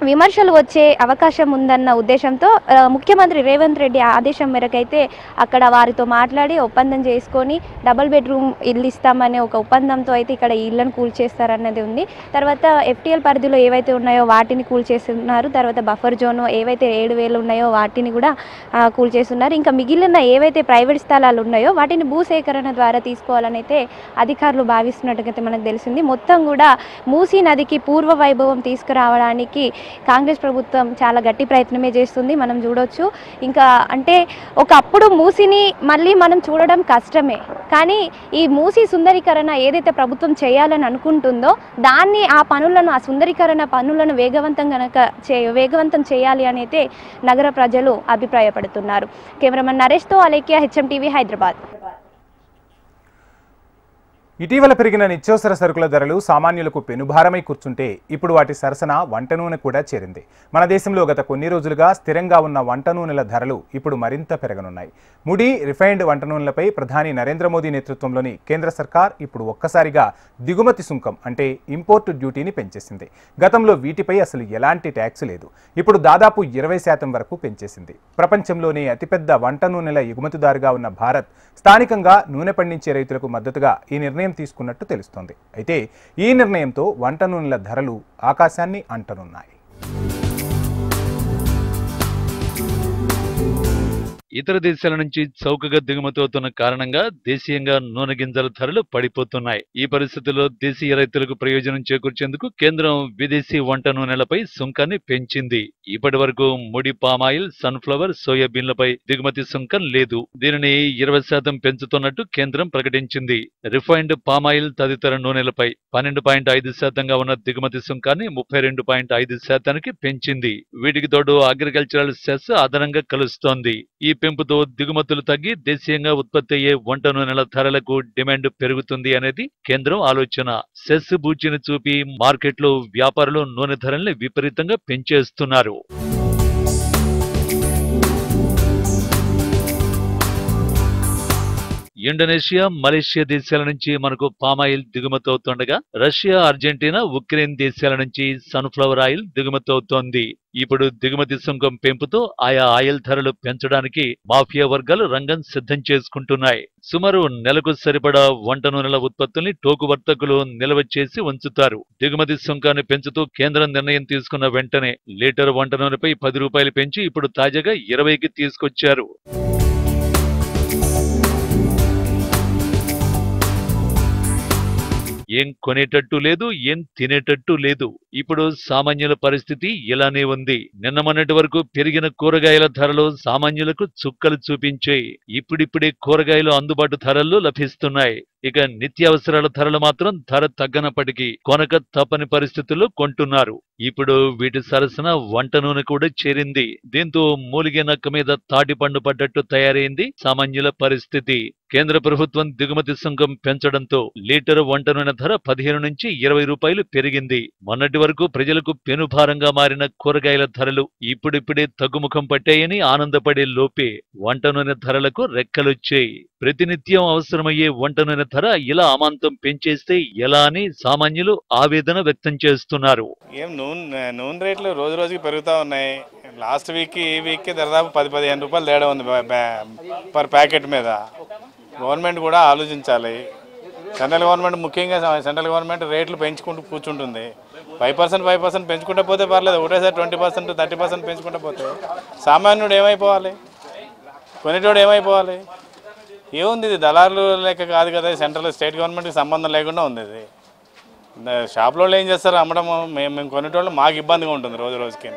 విమర్శలు వచ్చే అవకాశం ఉందన్న ఉద్దేశంతో ముఖ్యమంత్రి రేవంత్ రెడ్డి ఆదేశం మేరకైతే అక్కడ వారితో మాట్లాడి ఒప్పందం చేసుకొని డబుల్ బెడ్రూమ్ ఇల్లు ఇస్తామనే ఒక ఒప్పందంతో అయితే ఇక్కడ ఈ ఇళ్లను కూల్చేస్తారన్నది ఉంది. తర్వాత FTL పరిధిలో ఏవైతే ఉన్నాయో వాటిని కూల్చేస్తున్నారు. తర్వాత బఫర్ జోన్ ఏవైతే 7000 ఉన్నాయో వాటిని కూడా కూల్చేస్తున్నారు. ఇంకా మిగిలిన ఏవైతే ప్రైవేట్ స్థలాలు ఉన్నాయో వాటిని భూసేకరణ ద్వారా తీసుకోవాలని అయితే అధికారులు భావిస్తున్నట్టుగా మనకు తెలిసింది. మొత్తం కూడా మూసీ నదికి పూర్వ వైభవం తీసుకురావడానికి కాంగ్రెస్ ప్రభుత్వం చాలా గట్టి ప్రయత్నమే చేస్తుంది. మనం చూడొచ్చు. ఇంకా అంటే ఒకప్పుడు మూసీని మళ్ళీ మనం చూడడం కష్టమే, కానీ ఈ మూసీ సుందరీకరణ ఏదైతే ప్రభుత్వం చేయాలని అనుకుంటుందో దాన్ని ఆ సుందరీకరణ పనులను వేగవంతం చేయాలి అని అయితే నగర ప్రజలు అభిప్రాయపడుతున్నారు. కెమెరామన్ నరేష్తో అలేఖ్య, HM TV, హైదరాబాద్. ఇటీవల పెరిగిన నిత్యావసర సరుకుల ధరలు సామాన్యులకు పెనుభారమై కూర్చుంటే ఇప్పుడు వాటి సరసన వంట నూనె కూడా చేరింది. మన దేశంలో గత కొన్ని రోజులుగా స్థిరంగా ఉన్న వంట నూనెల ధరలు ఇప్పుడు మరింత పెరగనున్నాయి. ముడి, రిఫైన్డ్ వంట నూనెలపై ప్రధాని నరేంద్ర మోదీ నేతృత్వంలోని కేంద్ర సర్కార్ ఇప్పుడు ఒక్కసారిగా దిగుమతి సుంకం అంటే ఇంపోర్ట్ డ్యూటీని పెంచేసింది. గతంలో వీటిపై అసలు ఎలాంటి ట్యాక్స్ లేదు. ఇప్పుడు దాదాపు 20% వరకు పెంచేసింది. ప్రపంచంలోనే అతిపెద్ద వంట నూనెల ఎగుమతిదారుగా ఉన్న భారత్ స్థానికంగా నూనె పండించే రైతులకు మద్దతుగా ఈ నిర్ణయం తీసుకున్నట్టు తెలుస్తోంది. అయితే ఈ నిర్ణయంతో వంట నూనెల ధరలు ఆకాశాన్ని అంటనున్నాయి. ఇతర దేశాల నుంచి చౌకగా దిగుమతి అవుతున్న కారణంగా దేశీయంగా నూనె గింజల ధరలు పడిపోతున్నాయి. ఈ పరిస్థితుల్లో దేశీయ రైతులకు ప్రయోజనం చేకూర్చేందుకు కేంద్రం విదేశీ వంట నూనెలపై సుంకాన్ని పెంచింది. ఇప్పటి వరకు ముడి పామాయిల్, సన్ఫ్లవర్, సోయాబీన్లపై దిగుమతి సుంకం లేదు. దీనిని 20% పెంచుతున్నట్టు కేంద్రం ప్రకటించింది. రిఫైన్డ్ పామాయిల్ తదితర నూనెలపై 12.5%గా ఉన్న దిగుమతి సుంకాన్ని 32.5%కి పెంచింది. వీటికి తోడు అగ్రికల్చరల్ సెస్ అదనంగా కలుస్తోంది. ఈ పెంపుతో దిగుమతులు తగ్గి దేశీయంగా ఉత్పత్తి అయ్యే వంట నూనెల ధరలకు డిమాండ్ పెరుగుతుంది అనేది కేంద్రం ఆలోచన. సెస్ బూచిని చూపి మార్కెట్లో వ్యాపారులు నూనె ధరల్ని విపరీతంగా పెంచేస్తున్నారు. ఇండోనేషియా, మలేషియా దేశాల నుంచి మనకు పామాయిల్ దిగుమతి అవుతుండగా రష్యా, అర్జెంటీనా, ఉక్రెయిన్ దేశాల నుంచి సన్ఫ్లవర్ ఆయిల్ దిగుమతి అవుతోంది. ఇప్పుడు దిగుమతి సుంకం పెంపుతో ఆయా ఆయిల్ ధరలు పెంచడానికి మాఫియా వర్గాలు రంగం సిద్ధం చేసుకుంటున్నాయి. సుమారు నెలకు సరిపడా వంట నూనెల ఉత్పత్తుల్ని టోకు వర్తకులు నిల్వ చేసి ఉంచుతారు. దిగుమతి సుంకాన్ని పెంచుతూ కేంద్రం నిర్ణయం తీసుకున్న వెంటనే లీటర్ వంట నూనెపై 10 రూపాయలు పెంచి ఇప్పుడు తాజాగా 20కి తీసుకొచ్చారు. ఏం కొనేటట్టు లేదు, ఏం తినేటట్టు లేదు. ఇప్పుడు సామాన్యుల పరిస్థితి ఇలానే ఉంది. నిన్న మొన్నటి వరకు పెరిగిన కూరగాయల ధరలు సామాన్యులకు చుక్కలు చూపించాయి. ఇప్పుడిప్పుడే కూరగాయలు అందుబాటు ధరల్లో లభిస్తున్నాయి. ఇక నిత్యావసరాల ధరలు మాత్రం ధర తగ్గనప్పటికీ కొనక తప్పని పరిస్థితుల్లో కొంటున్నారు. ఇప్పుడు వీటి సరసన వంట నూనె కూడా చేరింది. దీంతో మూలిగే నక్క మీద తాటిపండు పడ్డట్టు తయారైంది సామాన్యుల పరిస్థితి. కేంద్ర ప్రభుత్వం దిగుమతి సుంకం పెంచడంతో లీటర్ వంట నూనె ధర 15 నుంచి 20 రూపాయలు పెరిగింది. మొన్నటి వరకు ప్రజలకు పెనుభారంగా మారిన కూరగాయల ధరలు ఇప్పుడిప్పుడే తగ్గుముఖం పట్టాయని ఆనందపడే లోపే వంట నూనె ధరలకు రెక్కలొచ్చాయి. ప్రతినిత్యం అవసరమయ్యే వంట నూనె ధర ఇలా అమాంతం పెంచేస్తే ఎలా అని సామాన్యులు ఆవేదన వ్యక్తం చేస్తున్నారు. నూనె రేట్లు రోజు రోజుకి పెరుగుతూ ఉన్నాయి. లాస్ట్ వీక్ ఈ వీక్కి దాదాపు 10-15 రూపాయలు తేడా ఉంది పర్ ప్యాకెట్ మీద. గవర్నమెంట్ కూడా ఆలోచించాలి. సెంట్రల్ గవర్నమెంట్ ముఖ్యంగా సెంట్రల్ గవర్నమెంట్ రేట్లు పెంచుకుంటూ కూర్చుంటుంది. 5% పెంచుకుంటే పోతే పర్లేదు. ఒకటేసారి 20%, 30% పెంచుకుంటే పోతే సామాన్యుడు ఏమైపోవాలి? కొనేటోడు ఏమైపోవాలి? ఏముంది, ఇది దళారులు లెక్క కాదు కదా. సెంట్రల్ స్టేట్ గవర్నమెంట్కి సంబంధం లేకుండా ఉంది. ఇది షాప్లో ఏం చేస్తారు, అమ్మడం. మేము కొనేటోళ్ళు మాకు ఇబ్బందిగా ఉంటుంది రోజు రోజుకి.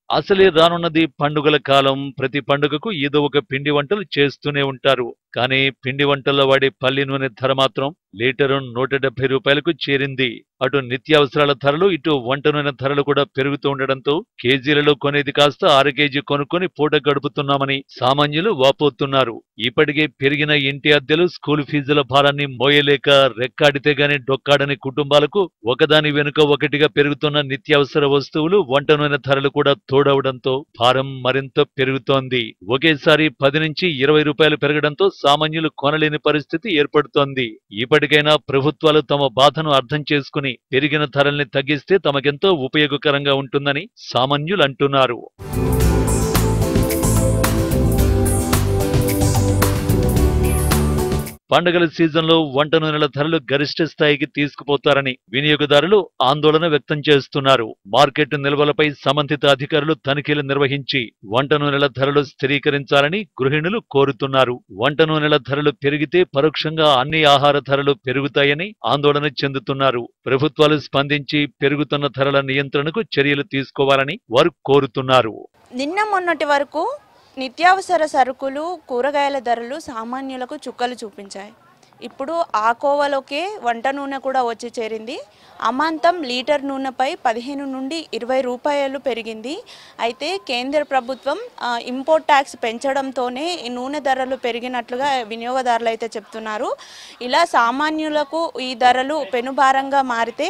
అసలే రానున్నది పండుగల కాలం. ప్రతి పండుగకు ఏదో ఒక పిండి వంటలు చేస్తూనే ఉంటారు. కానీ పిండి వంటల్లో వాడే పల్లి నూనె ధర మాత్రం లీటరు 170 రూపాయలకు చేరింది. అటు నిత్యావసరాల ధరలు, ఇటు వంట నూనె ధరలు కూడా పెరుగుతూ ఉండడంతో కేజీలలో కొనేది కాస్త 6 కేజీ కొనుక్కొని పూట గడుపుతున్నామని సామాన్యులు వాపోతున్నారు. ఇప్పటికే పెరిగిన ఇంటి అద్దెలు, స్కూల్ ఫీజుల భారాన్ని మోయలేక రెక్కాడితే గాని డొక్కాడని కుటుంబాలకు ఒకదాని వెనుక ఒకటిగా పెరుగుతున్న నిత్యావసర వస్తువులు, వంట నూనె ధరలు కూడా తోడవడంతో భారం మరింత పెరుగుతోంది. ఒకేసారి 10 నుంచి 20 రూపాయలు పెరగడంతో సామాన్యులు కొనలేని పరిస్థితి ఏర్పడుతోంది. ఇప్పటికైనా ప్రభుత్వాలు తమ బాధను అర్థం చేసుకుని పెరిగిన ధరల్ని తగ్గిస్తే తమకెంతో ఉపయోగకరంగా ఉంటుందని సామాన్యులు అంటున్నారు. పండుగల సీజన్లో వంట నూనెల ధరలు గరిష్ట స్థాయికి తీసుకుపోతారని వినియోగదారులు ఆందోళన వ్యక్తం చేస్తున్నారు. మార్కెట్ నిల్వలపై సంబంధిత అధికారులు తనిఖీలు నిర్వహించి వంట నూనెల ధరలు స్థిరీకరించాలని గృహిణులు కోరుతున్నారు. వంట నూనెల ధరలు పెరిగితే పరోక్షంగా అన్ని ఆహార ధరలు పెరుగుతాయని ఆందోళన చెందుతున్నారు. ప్రభుత్వాలు స్పందించి పెరుగుతున్న ధరల నియంత్రణకు చర్యలు తీసుకోవాలని వారు కోరుతున్నారు. నిన్న మొన్నటి వరకు నిత్యావసర సరుకులు, కూరగాయల ధరలు సామాన్యులకు చుక్కలు చూపించాయి. ఇప్పుడు ఆ కోవలోకే వంట నూనె కూడా వచ్చి చేరింది. అమాంతం లీటర్ నూనెపై 15 నుండి 20 రూపాయలు పెరిగింది. అయితే కేంద్ర ప్రభుత్వం ఇంపోర్ట్ ట్యాక్స్ పెంచడంతోనే ఈ నూనె ధరలు పెరిగినట్లుగా వినియోగదారులు అయితే చెప్తున్నారు. ఇలా సామాన్యులకు ఈ ధరలు పెనుభారంగా మారితే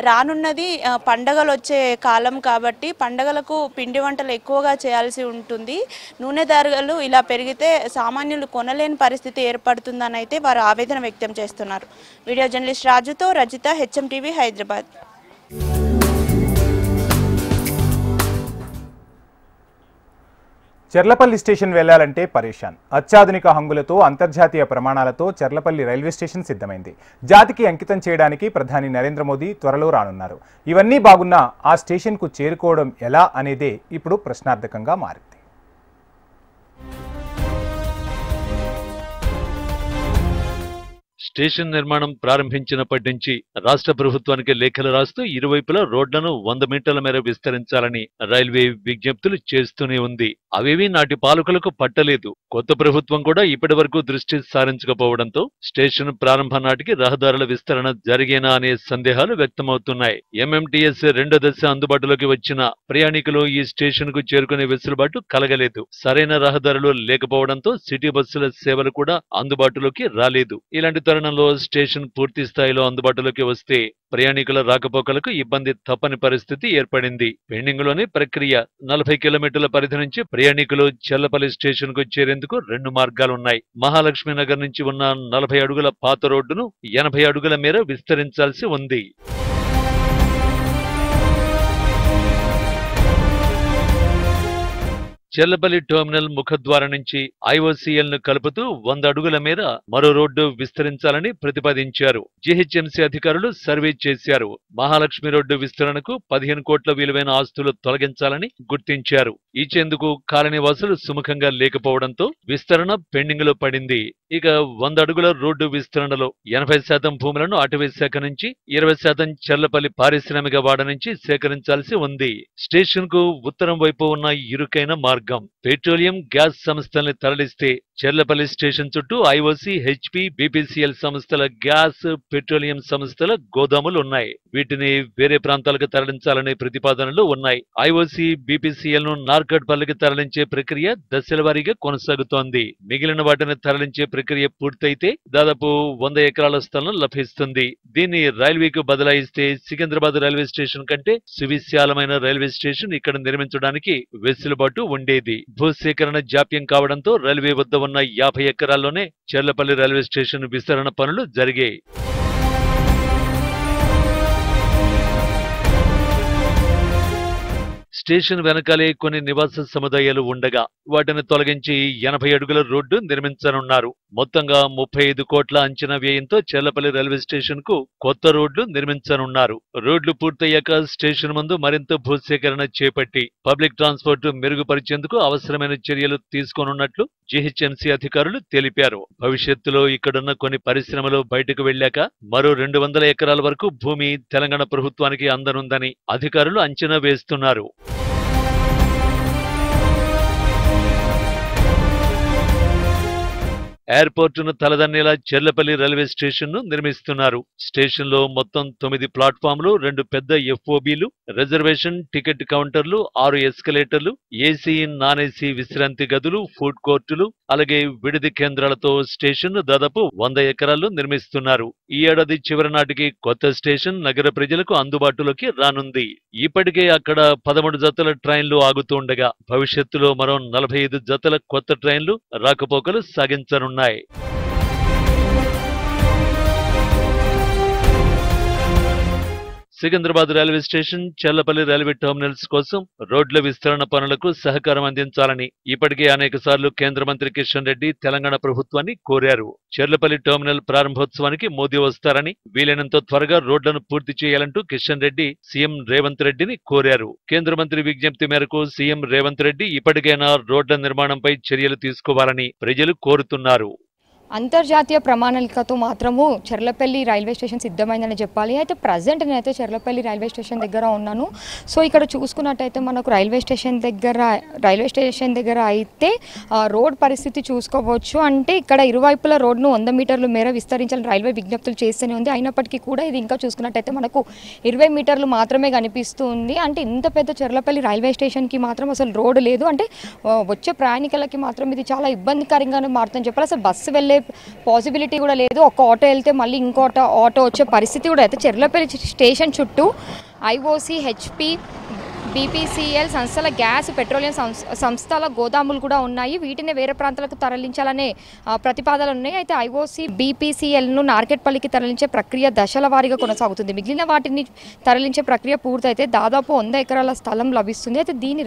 రానున్నది పండగలు వచ్చే కాలం కాబట్టి పండగలకు పిండి వంటలు ఎక్కువగా చేయాల్సి ఉంటుంది. నూనె ధరలు ఇలా పెరిగితే సామాన్యులు కొనలేని పరిస్థితి ఏర్పడుతుందని అయితే వారు ఆవేదన వ్యక్తం చేస్తున్నారు. వీడియో జర్నలిస్ట్ రాజుతో Rajitha, HM TV, Hyderabad. Cherlapalli station వెళ్లాలంటే పరేషాన్. అత్యాధునిక హంగులతో, అంతర్జాతీయ ప్రమాణాలతో చెర్లపల్లి రైల్వే స్టేషన్ సిద్ధమైంది. జాతికి అంకితం చేయడానికి ప్రధాని నరేంద్ర మోదీ త్వరలో రానున్నారు. ఇవన్నీ బాగున్నా ఆ స్టేషన్కు చేరుకోవడం ఎలా అనేదే ఇప్పుడు ప్రశ్నార్థకంగా మారింది. స్టేషన్ నిర్మాణం ప్రారంభించినప్పటి నుంచి రాష్ట్ర ప్రభుత్వానికి లేఖలు రాస్తూ ఇరువైపులా రోడ్లను 100 మీటర్ల మేర విస్తరించాలని రైల్వే విజ్ఞప్తులు చేస్తూనే ఉంది. అవేవీ నాటి పాలకులకు పట్టలేదు. కొత్త ప్రభుత్వం కూడా ఇప్పటి వరకు దృష్టి సారించకపోవడంతో స్టేషన్ ప్రారంభ నాటికి రహదారుల విస్తరణ జరిగేనా అనే సందేహాలు వ్యక్తమవుతున్నాయి. ఎంఎంటీఎస్ 2వ దశ అందుబాటులోకి వచ్చిన ప్రయాణికులు ఈ స్టేషన్ కు చేరుకునే వెసులుబాటు కలగలేదు. సరైన రహదారులు లేకపోవడంతో సిటీ బస్సుల సేవలు కూడా అందుబాటులోకి రాలేదు. ఇలాంటి తరుణంలో స్టేషన్ పూర్తి స్థాయిలో అందుబాటులోకి వస్తే ప్రయాణికుల రాకపోకలకు ఇబ్బంది తప్పని పరిస్థితి ఏర్పడింది. పెండింగ్లోని ప్రక్రియ 40 కిలోమీటర్ల పరిధి నుంచి ప్రయాణికులు చెర్లపల్లి స్టేషన్ కు చేరేందుకు 2 మార్గాలున్నాయి. మహాలక్ష్మి నగర్ నుంచి ఉన్న 40 అడుగుల పాత రోడ్డును 80 అడుగుల మేర విస్తరించాల్సి ఉంది. చెర్లపల్లి టెర్మినల్ ముఖద్వారం నుంచి ఐఓసీఎల్ ను కలుపుతూ 100 అడుగుల మేర మరో రోడ్డు విస్తరించాలని ప్రతిపాదించారు. జీహెచ్ఎంసీ అధికారులు సర్వే చేశారు. మహాలక్ష్మి రోడ్డు విస్తరణకు 15 కోట్ల విలువైన ఆస్తులు తొలగించాలని గుర్తించారు. ఇచ్చేందుకు కాలనీవాసులు సుముఖంగా లేకపోవడంతో విస్తరణ పెండింగ్ లో పడింది. ఇక 100 అడుగుల రోడ్డు విస్తరణలో 80% భూములను అటవీ శాఖ నుంచి, 20% చెర్లపల్లి పారిశ్రామిక వాడ నుంచి సేకరించాల్సి ఉంది. స్టేషన్ కు ఉత్తరం వైపు ఉన్న ఇరుకైన మార్గం. పెట్రోలియం, గ్యాస్ సంస్థల్ని తరలిస్తే చెర్లపల్లి స్టేషన్ చుట్టూ ఐఓసీ, హెచ్పీ, బీపీసీఎల్ సంస్థల గ్యాస్, పెట్రోలియం సంస్థల గోదాములు ఉన్నాయి. వీటిని వేరే ప్రాంతాలకు తరలించాలనే ప్రతిపాదనలు ఉన్నాయి. ఐఓసీ, బీపీసీఎల్ ను నార్కట్పల్లికి తరలించే ప్రక్రియ దశల వారీగా కొనసాగుతోంది. మిగిలిన వాటిని తరలించే ప్రక్రియ పూర్తయితే దాదాపు 100 ఎకరాల స్థలం లభిస్తుంది. దీన్ని రైల్వేకు బదలాయిస్తే సికింద్రాబాద్ రైల్వే స్టేషన్ కంటే సువిశాలమైన రైల్వే స్టేషన్ ఇక్కడ నిర్మించడానికి వెసులుబాటు ఉండేది. భూసేకరణ జాప్యం కావడంతో రైల్వే వద్ద ఉన్న 50 ఎకరాల్లోనే చెర్లపల్లి రైల్వే స్టేషన్ విస్తరణ పనులు జరిగాయి. స్టేషన్ వెనకాలే కొన్ని నివాస సముదాయాలు ఉండగా వాటిని తొలగించి 80 అడుగుల రోడ్డు నిర్మించనున్నారు. మొత్తంగా 35 కోట్ల అంచనా వ్యయంతో చెర్లపల్లి రైల్వే స్టేషన్ కు కొత్త రోడ్లు నిర్మించనున్నారు. రోడ్లు పూర్తయ్యాక స్టేషన్ ముందు మరింత భూసేకరణ చేపట్టి పబ్లిక్ ట్రాన్స్పోర్ట్ మెరుగుపరిచేందుకు అవసరమైన చర్యలు తీసుకోనున్నట్లు జీహెచ్ఎంసీ అధికారులు తెలిపారు. భవిష్యత్తులో ఇక్కడున్న కొన్ని పరిశ్రమలు బయటకు వెళ్లాక మరో 200 ఎకరాల వరకు భూమి తెలంగాణ ప్రభుత్వానికి అందనుందని అధికారులు అంచనా వేస్తున్నారు. ఎయిర్పోర్టును తలదన్నేలా చెర్లపల్లి రైల్వే స్టేషన్ ను నిర్మిస్తున్నారు. స్టేషన్ లో మొత్తం 9 ప్లాట్ఫామ్లు, 2 పెద్ద FOBలు, రిజర్వేషన్ టికెట్ కౌంటర్లు, 6 ఎస్కలేటర్లు, ఏసీ, నాన్ ఏసీ విశ్రాంతి గదులు, ఫుడ్ కోర్టులు, అలాగే విడిది కేంద్రాలతో స్టేషన్ దాదాపు 100 ఎకరాల్లో నిర్మిస్తున్నారు. ఈ ఏడాది చివరి నాటికి కొత్త స్టేషన్ నగర ప్రజలకు అందుబాటులోకి రానుంది. ఇప్పటికే అక్కడ 13 జతల ట్రైన్లు ఆగుతుండగా భవిష్యత్తులో మరో 45 జతల కొత్త ట్రైన్లు రాకపోకలు సాగించనున్నాయి. Secunderabad railway station, Cherlapalli railway terminals కోసం రోడ్ల విస్తరణ పనులకు సహకారం అందించాలని ఇప్పటికే అనేక సార్లు కేంద్ర మంత్రి కిషన్ రెడ్డి తెలంగాణ ప్రభుత్వాన్ని కోరారు. చెర్లపల్లి టెర్మినల్ ప్రారంభోత్సవానికి మోదీ వస్తారని, వీలైనంత త్వరగా రోడ్లను పూర్తి చేయాలంటూ కిషన్ రెడ్డి సీఎం రేవంత్ రెడ్డిని కోరారు. కేంద్ర మంత్రి విజ్ఞప్తి మేరకు సీఎం రేవంత్ రెడ్డి ఇప్పటికైనా రోడ్ల నిర్మాణంపై చర్యలు తీసుకోవాలని ప్రజలు కోరుతున్నారు. అంతర్జాతీయ ప్రమాణాలతో మాత్రము చెర్లపల్లి రైల్వే స్టేషన్ సిద్ధమైందని చెప్పాలి. అయితే ప్రజెంట్ నేనైతే చెర్లపల్లి రైల్వే స్టేషన్ దగ్గర ఉన్నాను. సో ఇక్కడ చూసుకున్నట్టయితే మనకు రైల్వే స్టేషన్ దగ్గర అయితే రోడ్ పరిస్థితి చూసుకోవచ్చు. అంటే ఇక్కడ ఇరువైపుల రోడ్ను 100 మీటర్ల మేర విస్తరించాలని రైల్వే విజ్ఞప్తులు చేస్తూనే ఉంది. అయినప్పటికీ కూడా ఇది ఇంకా చూసుకున్నట్టయితే మనకు 20 మీటర్లు మాత్రమే కనిపిస్తుంది. అంటే ఇంత పెద్ద చెర్లపల్లి రైల్వే స్టేషన్కి మాత్రం అసలు రోడ్డు లేదు. అంటే వచ్చే ప్రయాణికులకి మాత్రం ఇది చాలా ఇబ్బందికరంగానే మారుతుందని చెప్పాలి. అసలు బస్సు వెళ్ళే పాసిబిలిటీ కూడా లేదు. ఒక ఆటో వెళ్తే మళ్ళీ ఇంకో ఆటో వచ్చే పరిస్థితి కూడా అయితే చెర్లపల్లి స్టేషన్ చుట్టూ IOC, HP, BPCL సంస్థల గ్యాస్, పెట్రోలియం సంస్థల గోదాములు కూడా ఉన్నాయి. వీటిని వేరే ప్రాంతాలకు తరలించాలనే ప్రతిపాదనలు ఉన్నాయి. అయితే IOC, BPCLను నార్కెట్పల్లికి తరలించే ప్రక్రియ దశల వారీగా కొనసాగుతుంది. మిగిలిన వాటిని తరలించే ప్రక్రియ పూర్తయితే దాదాపు 100 ఎకరాల స్థలం లభిస్తుంది. అయితే దీన్ని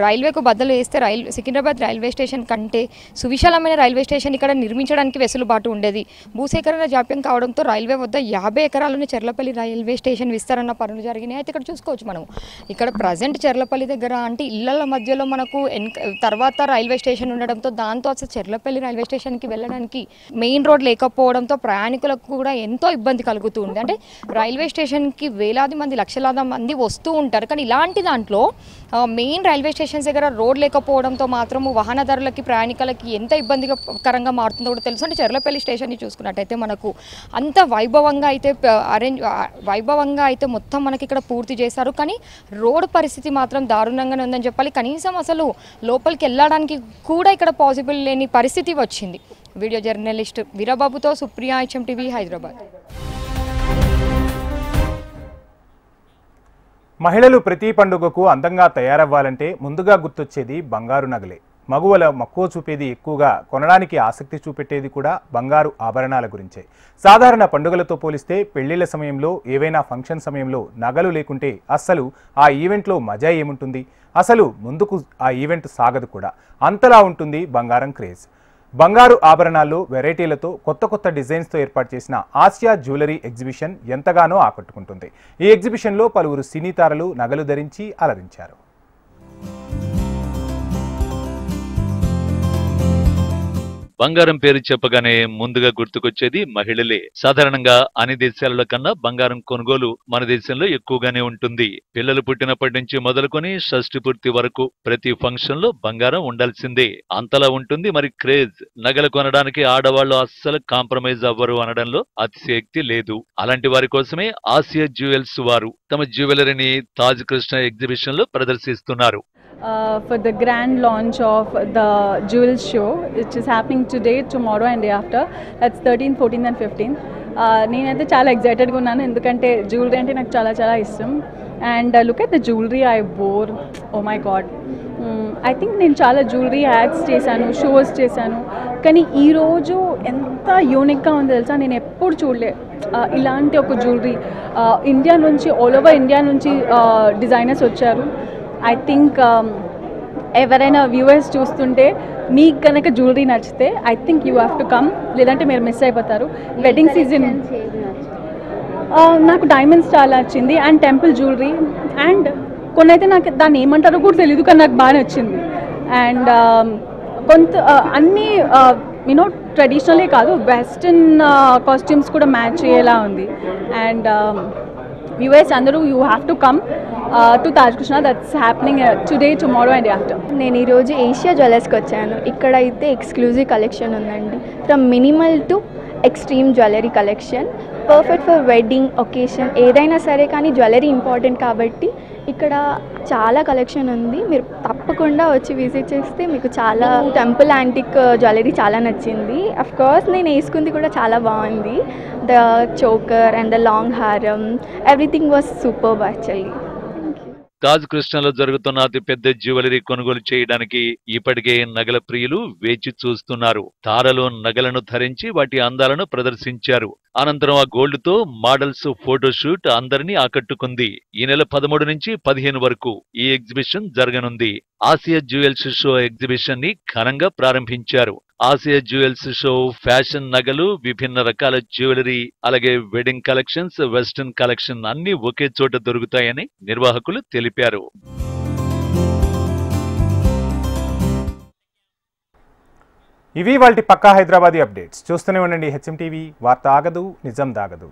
రైల్వేకు బదులు వేస్తే సికింద్రాబాద్ రైల్వే స్టేషన్ కంటే సువిశాలమైన రైల్వే స్టేషన్ ఇక్కడ నిర్మించడానికి వెసులుబాటు ఉండేది. భూసేకరణ జాప్యం కావడంతో రైల్వే వద్ద 50 ఎకరాలను చెర్లపల్లి రైల్వే స్టేషన్ విస్తరణ పనులు జరిగినాయి. అయితే ఇక్కడ చూసుకోవచ్చు మనం, ఇక్కడ ప్రజెంట్ చెర్లపల్లి దగ్గర అంటే ఇళ్ల మధ్యలో మనకు తర్వాత రైల్వే స్టేషన్ ఉండడంతో దాంతో అసలు చెర్లపల్లి రైల్వే స్టేషన్కి వెళ్ళడానికి మెయిన్ రోడ్ లేకపోవడంతో ప్రయాణికులకు కూడా ఎంతో ఇబ్బంది కలుగుతూ ఉంది. అంటే రైల్వే స్టేషన్కి వేలాది మంది, లక్షలాది మంది వస్తూ ఉంటారు. కానీ ఇలాంటి దాంట్లో మెయిన్ రైల్వే స్టేషన్స్ దగ్గర రోడ్ లేకపోవడంతో మాత్రము వాహనదారులకి, ప్రయాణికులకి ఎంత ఇబ్బందికరంగా మారుతుందో కూడా తెలుసు. అంటే చెర్లపల్లి స్టేషన్ని చూసుకున్నట్టయితే మనకు అంత వైభవంగా అయితే మొత్తం మనకి ఇక్కడ పూర్తి చేశారు. కానీ రోడ్ పరిస్థితి మాత్రం దారుణంగానే ఉందని చెప్పాలి. కనీసం అసలు లోపలికి వెళ్ళడానికి కూడా ఇక్కడ పాసిబుల్ లేని పరిస్థితి వచ్చింది. వీడియో జర్నలిస్ట్ వీరబాబుతో సుప్రియా, HMTV, హైదరాబాద్. మహిళలు ప్రతి పండుగకు అందంగా తయారవ్వాలంటే ముందుగా గుర్తొచ్చేది బంగారు నగలే. మగువల మక్కువ చూపేది ఎక్కువగా కొనడానికి ఆసక్తి చూపెట్టేది కూడా బంగారు ఆభరణాల గురించే. సాధారణ పండుగలతో పోలిస్తే పెళ్లిళ్ల సమయంలో, ఏవైనా ఫంక్షన్ సమయంలో నగలు లేకుంటే అస్సలు ఆ ఈవెంట్లో మజా ఏముంటుంది? అసలు ముందుకు ఆ ఈవెంట్ సాగదు కూడా. అంతలా ఉంటుంది బంగారం క్రేజ్. బంగారు ఆభరణాల్లో వెరైటీలతో కొత్త డిజైన్స్తో ఏర్పాటు చేసిన ఆసియా జ్యువెలరీ ఎగ్జిబిషన్ ఎంతగానో ఆకట్టుకుంటుంది. ఈ ఎగ్జిబిషన్లో పలువురు సినీ తారలు నగలు ధరించి అలరించారు. బంగారం పేరు చెప్పగానే ముందుగా గుర్తుకొచ్చేది మహిళలే. సాధారణంగా అన్ని దేశాలలో కన్నా బంగారం కొనుగోలు మన దేశంలో ఎక్కువగానే ఉంటుంది. పిల్లలు పుట్టినప్పటి నుంచి మొదలుకొని షష్ఠి పూర్తి వరకు ప్రతి ఫంక్షన్ లో బంగారం ఉండాల్సిందే. అంతలా ఉంటుంది మరి క్రేజ్. నగలు కొనడానికి ఆడవాళ్లు అస్సలు కాంప్రమైజ్ అవ్వరు అనడంలో అతిశయోక్తి లేదు. అలాంటి వారి కోసమే ఆసియా జ్యువెల్స్ వారు తమ జ్యువెలరీని తాజ్ కృష్ణ ఎగ్జిబిషన్ లో ప్రదర్శిస్తున్నారు. For the grand launch of the Jewels show, which is happening today, tomorrow and day after. That's 13th, 14th and 15th. నేనైతే చాలా ఎక్సైటెడ్గా ఉన్నాను, ఎందుకంటే జ్యువెలరీ అంటే నాకు చాలా ఇష్టం. And look at the jewellery I wore, oh my god. I think నేను చాలా జ్యువెలరీ యాడ్స్ చేశాను, షోస్ చేశాను, కానీ ఈరోజు ఎంత యూనిక్గా ఉందో తెలుసా. నేను ఎప్పుడు చూడలే ఇలాంటి ఒక జ్యువెలరీ. ఇండియా నుంచి, ఆల్ ఓవర్ ఇండియా నుంచి డిజైనర్స్ వచ్చారు. ఐ థింక్ ఎవరైనా వ్యూవర్స్ చూస్తుంటే మీకు కనుక జ్యువెలరీ నచ్చితే I think you have to come, లేదంటే మీరు మిస్ అయిపోతారు. వెడ్డింగ్ సీజన్ నాకు డైమండ్స్ చాలా నచ్చింది, అండ్ టెంపుల్ జ్యువెలరీ, అండ్ కొన్ని అయితే నాకు దాన్ని ఏమంటారో కూడా తెలియదు, కానీ నాకు బాగా నచ్చింది. అండ్ అన్నీ యూనో ట్రెడిషనలే కాదు, వెస్టర్న్ కాస్ట్యూమ్స్ కూడా మ్యాచ్ అయ్యేలా ఉంది. And viewers andaru, you have to come to Taj Krishna. That's happening today, tomorrow and day after. నేను ఈరోజు ఏషియా జ్యువెలర్స్కి వచ్చాను. ఇక్కడ అయితే ఎక్స్క్లూజివ్ కలెక్షన్ ఉందండి. From minimal to extreme jewellery collection, perfect for wedding occasion ఏదైనా సరే, కానీ జ్యువెలరీ ఇంపార్టెంట్ కాబట్టి ఇక్కడ చాలా కలెక్షన్ ఉంది. మీరు తప్పకుండా వచ్చి విజిట్ చేస్తే మీకు చాలా టెంపుల్ యాంటిక్ జ్యువెలరీ చాలా నచ్చింది. అఫ్ కోర్స్ నేను వేసుకుంది కూడా చాలా బాగుంది. The choker and the long haaram, everything was superb actually. Taj కృష్ణలో జరుగుతున్న అతిపెద్ద జ్యువెలరీ కొనుగోలు చేయడానికి ఇప్పటికే నగల ప్రియులు వేచి చూస్తున్నారు. తారలు నగలను ధరించి వాటి అందాలను ప్రదర్శించారు. అనంతరం ఆ గోల్డ్ తో మోడల్స్ ఫోటోషూట్ అందరినీ ఆకట్టుకుంది. ఈ నెల 13 నుంచి 15 వరకు ఈ ఎగ్జిబిషన్ జరగనుంది. ఆసియా జ్యువెల్స్ షో ఎగ్జిబిషన్ ని ఘనంగా ప్రారంభించారు. ఆసియా జ్యువెల్స్ షో ఫ్యాషన్ నగలు, విభిన్న రకాల జ్యువెలరీ, అలాగే వెడ్డింగ్ కలెక్షన్స్, వెస్టర్న్ కలెక్షన్ అన్ని ఒకే చోట దొరుకుతాయని నిర్వాహకులు తెలిపారు. ఇవి వాటి పక్కా హైదరాబాదీ అప్డేట్స్. చూస్తూనే ఉండండి HM TV. వార్త ఆగదు, నిజం దాగదు.